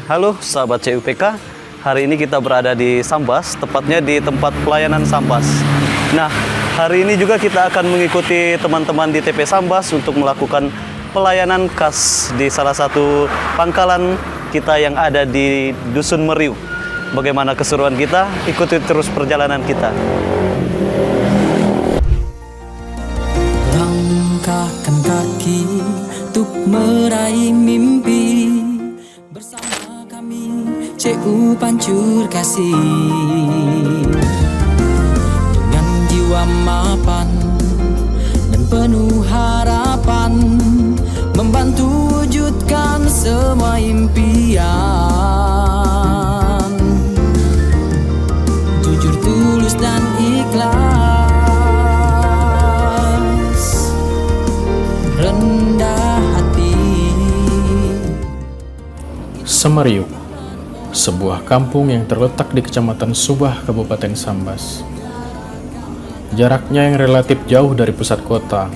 Halo sahabat CUPK, hari ini kita berada di Sambas, tepatnya di tempat pelayanan Sambas. Nah, hari ini juga kita akan mengikuti teman-teman di TP Sambas untuk melakukan pelayanan khas di salah satu pangkalan kita yang ada di Dusun Meriu. Bagaimana keseruan kita? Ikuti terus perjalanan kita. Langkahkan kaki untuk meraih mimpi bersama kami CU Pancur Kasih, dengan jiwa mapan dan penuh harapan membantu wujudkan semua impian. Jujur, tulus dan ikhlas, rendah hati. Semeriu, sebuah kampung yang terletak di Kecamatan Subah, Kabupaten Sambas. Jaraknya yang relatif jauh dari pusat kota,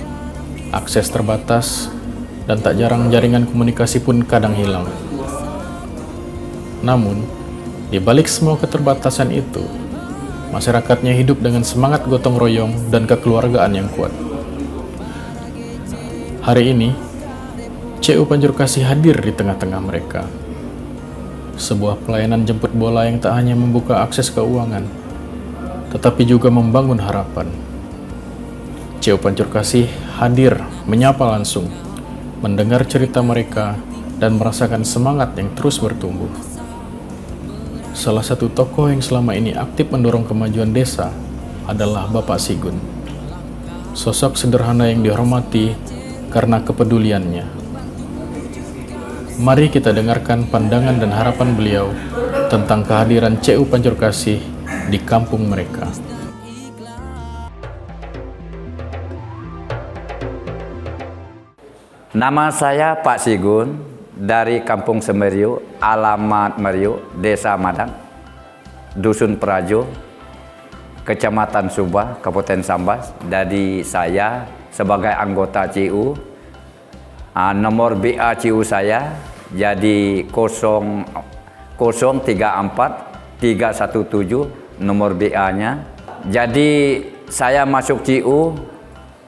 akses terbatas, dan tak jarang jaringan komunikasi pun kadang hilang. Namun, di balik semua keterbatasan itu, masyarakatnya hidup dengan semangat gotong royong dan kekeluargaan yang kuat. Hari ini, CU Pancur Kasih hadir di tengah-tengah mereka. Sebuah pelayanan jemput bola yang tak hanya membuka akses keuangan, tetapi juga membangun harapan. CU Pancur Kasih hadir menyapa langsung, mendengar cerita mereka, dan merasakan semangat yang terus bertumbuh. Salah satu tokoh yang selama ini aktif mendorong kemajuan desa adalah Bapak Sigun. Sosok sederhana yang dihormati karena kepeduliannya. Mari kita dengarkan pandangan dan harapan beliau tentang kehadiran CU Pancur Kasih di kampung mereka. Nama saya Pak Sigun dari Kampung Semeriu, alamat Meriu, Desa Madang, Dusun Prajo, Kecamatan Subah, Kabupaten Sambas. Jadi saya sebagai anggota CU, nomor BA CU saya jadi 034 317 nomor BA-nya. Jadi saya masuk CU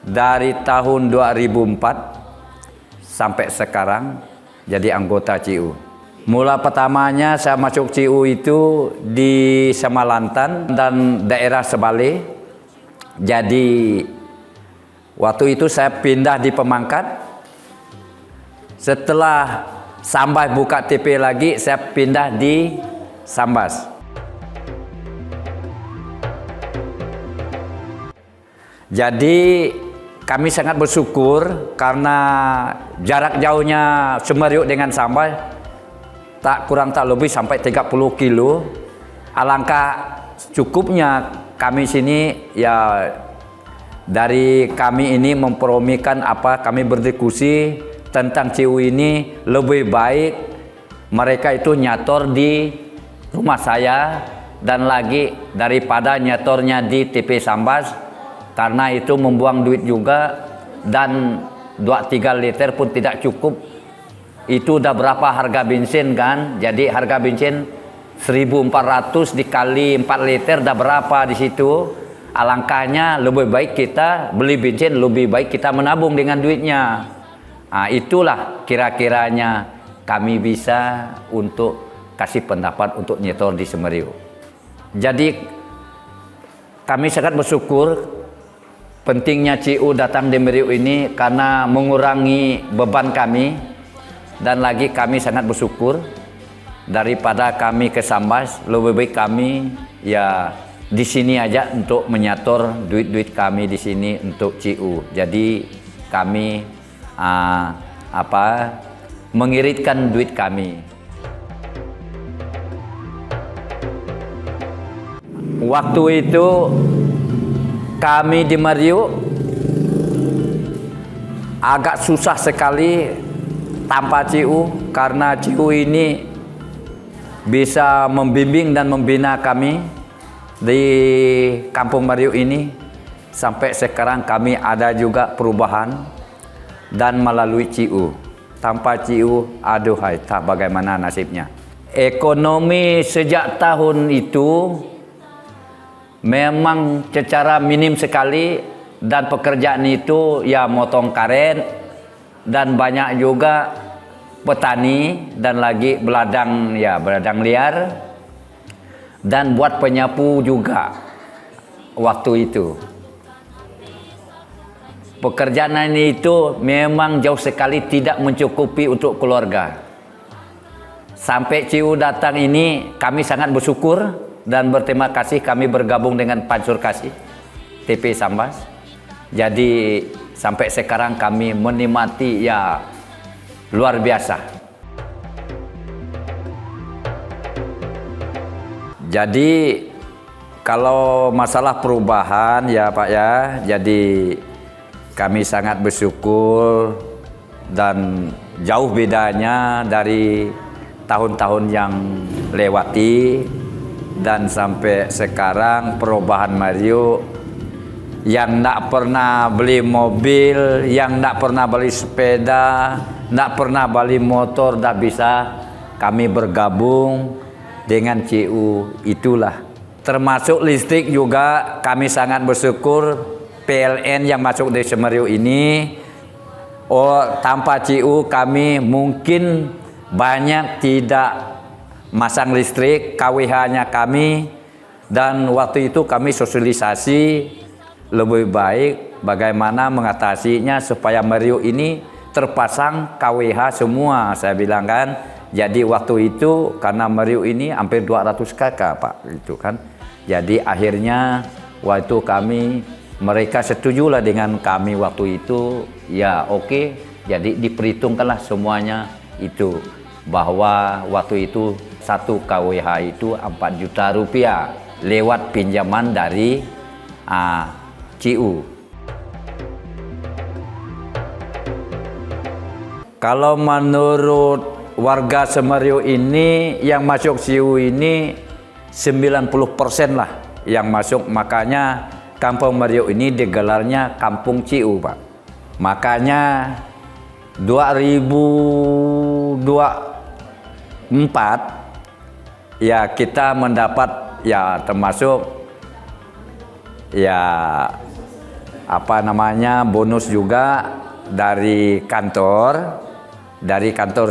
dari tahun 2004 sampai sekarang jadi anggota CU. Mula pertamanya saya masuk CU itu di Semalantan dan daerah Sebale. Jadi waktu itu saya pindah di Pemangkat. Setelah Sambas buka TP lagi, saya pindah di Sambas. Jadi kami sangat bersyukur karena jarak jauhnya Semeriu dengan Sambas tak kurang tak lebih sampai 30 kilo. Alangkah cukupnya kami sini ya, dari kami ini mempromikan kami berdiskusi tentang CU ini lebih baik mereka itu nyator di rumah saya dan lagi daripada nyatornya di TP Sambas, karena itu membuang duit juga dan 2-3 liter pun tidak cukup. Itu udah berapa harga bensin kan? Jadi harga bensin 1.400 dikali 4 liter udah berapa di situ. Alangkahnya lebih baik kita beli bensin, lebih baik kita menabung dengan duitnya. Nah, itulah kira-kiranya kami bisa untuk kasih pendapat untuk nyetor di Semeriu. Jadi kami sangat bersyukur pentingnya CU datang di Meriu ini karena mengurangi beban kami, dan lagi kami sangat bersyukur daripada kami ke Sambas, lebih baik kami ya di sini aja untuk menyator duit-duit kami di sini untuk CU. Jadi kami mengiritkan duit kami. Waktu itu kami di Meriu agak susah sekali tanpa CU, karena CU ini bisa membimbing dan membina kami di Kampung Meriu ini. Sampai sekarang kami ada juga perubahan dan melalui CU. Tanpa CU, aduhai, tak bagaimana nasibnya. Ekonomi sejak tahun itu memang secara minim sekali, dan pekerjaan itu ya motong karet, dan banyak juga petani dan lagi beladang liar, dan buat penyapu juga waktu itu. Pekerjaan itu memang jauh sekali tidak mencukupi untuk keluarga. Sampai CIU datang ini, kami sangat bersyukur dan berterima kasih kami bergabung dengan Pancur Kasih TP Sambas. Jadi sampai sekarang kami menikmati ya luar biasa. Jadi kalau masalah perubahan ya Pak ya, jadi kami sangat bersyukur dan jauh bedanya dari tahun-tahun yang lewati, dan sampai sekarang perubahan Mario yang tidak pernah beli mobil, yang tidak pernah beli sepeda, tidak pernah beli motor, tidak bisa, kami bergabung dengan CIU itulah. Termasuk listrik juga kami sangat bersyukur PLN yang masuk dari Semeru ini. Tanpa CIU kami mungkin banyak tidak masang listrik, KWH-nya kami, dan waktu itu kami sosialisasi lebih baik bagaimana mengatasinya supaya Merio ini terpasang KWH semua, saya bilang kan. Jadi waktu itu karena Merio ini hampir 200 kakak Pak, itu kan. Jadi akhirnya waktu kami, mereka setujulah dengan kami waktu itu, ya oke, jadi diperhitungkanlah semuanya itu. Bahwa waktu itu 1 KWH itu 4 juta rupiah lewat pinjaman dari CIU. Kalau menurut warga Semeru ini yang masuk CIU ini 90% lah yang masuk, makanya Kampung Merio ini digelarnya Kampung CIU Pak. Makanya 2024 ya kita mendapat ya termasuk ya apa namanya bonus juga dari kantor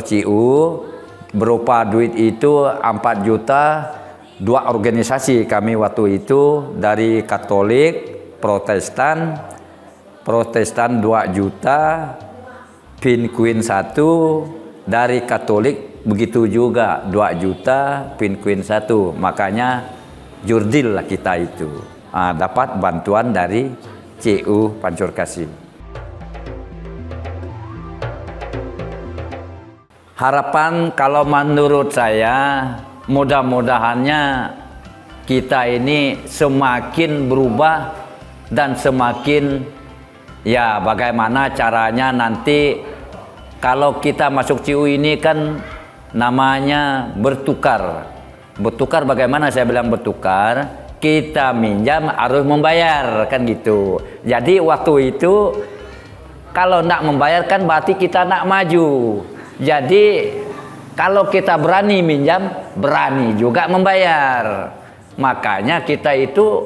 CIU berupa duit itu 4 juta. 2 organisasi kami waktu itu, dari Katolik, Protestan 2 juta, Pin Queen 1, dari Katolik begitu juga 2 juta, Pin Queen 1. Makanya jurdil lah kita itu. Dapat bantuan dari CIU Pancur Kasih. Harapan kalau menurut saya, mudah-mudahannya kita ini semakin berubah dan semakin ya bagaimana caranya nanti kalau kita masuk CIU ini kan namanya bertukar. Bertukar bagaimana saya bilang bertukar? Kita minjam harus membayar kan gitu. Jadi waktu itu kalau tidak membayar kan berarti kita tidak maju. Jadi kalau kita berani minjam, berani juga membayar. Makanya kita itu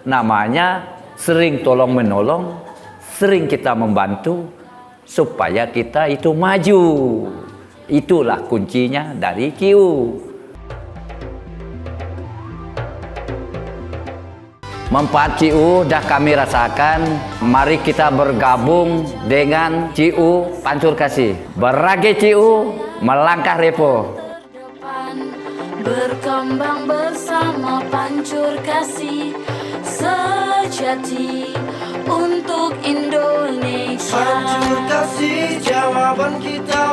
namanya sering tolong menolong, sering kita membantu supaya kita itu maju. Itulah kuncinya dari CIU. Manfaat CIU dah kami rasakan. Mari kita bergabung dengan CIU Pancur Kasih. Berage CIU, melangkah repo. Berkembang bersama Pancur Kasih sejati untuk Indonesia. Pancur Kasih jawaban kita